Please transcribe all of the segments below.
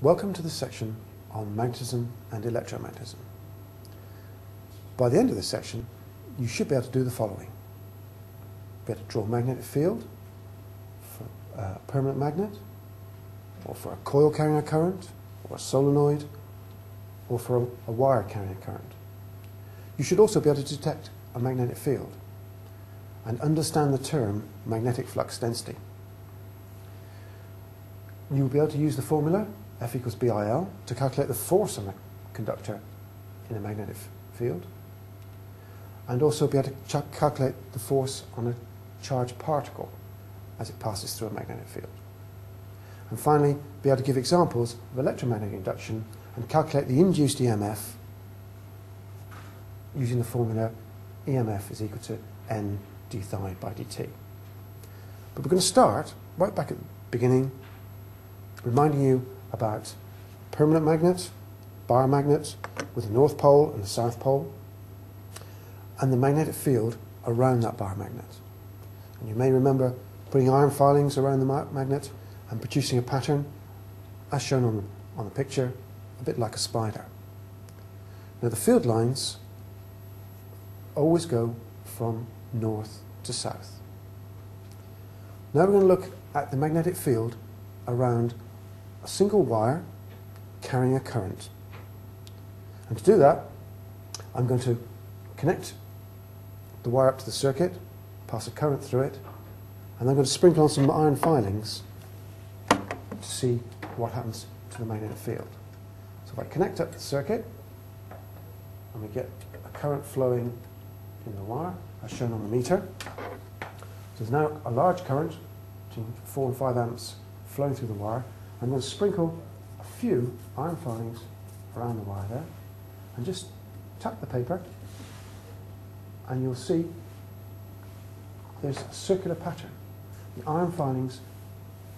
Welcome to this section on magnetism and electromagnetism. By the end of this section, you should be able to do the following. Be able to draw a magnetic field for a permanent magnet, or for a coil carrying a current, or a solenoid, or for a wire carrying a current. You should also be able to detect a magnetic field and understand the term magnetic flux density. You will be able to use the formula F equals BIL to calculate the force on a conductor in a magnetic field, and also be able to calculate the force on a charged particle as it passes through a magnetic field. And finally, be able to give examples of electromagnetic induction and calculate the induced EMF using the formula EMF is equal to N d phi by dt. But we're going to start right back at the beginning, reminding you about permanent magnet, bar magnet with the north pole and the south pole, and the magnetic field around that bar magnet. And you may remember putting iron filings around the magnet and producing a pattern as shown on the picture, a bit like a spider. Now the field lines always go from north to south. Now we're going to look at the magnetic field around a single wire carrying a current. And to do that, I'm going to connect the wire up to the circuit, pass a current through it, and I'm going to sprinkle on some iron filings to see what happens to the magnetic field. So if I connect up the circuit, and we get a current flowing in the wire, as shown on the meter. So there's now a large current, between 4 and 5 amps, flowing through the wire. I'm going to sprinkle a few iron filings around the wire there, and just tap the paper, and you'll see there's a circular pattern. The iron filings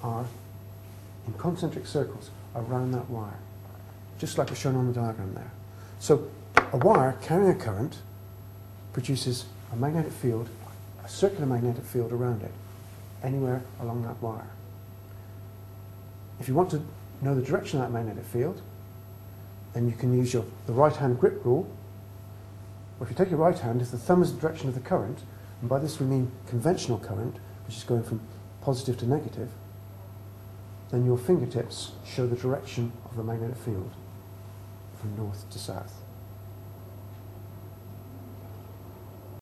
are in concentric circles around that wire, just like it's shown on the diagram there. So a wire carrying a current produces a magnetic field, a circular magnetic field around it, anywhere along that wire. If you want to know the direction of that magnetic field, then you can use the right-hand grip rule. Or if you take your right hand, if the thumb is the direction of the current, and by this we mean conventional current, which is going from positive to negative, then your fingertips show the direction of the magnetic field from north to south.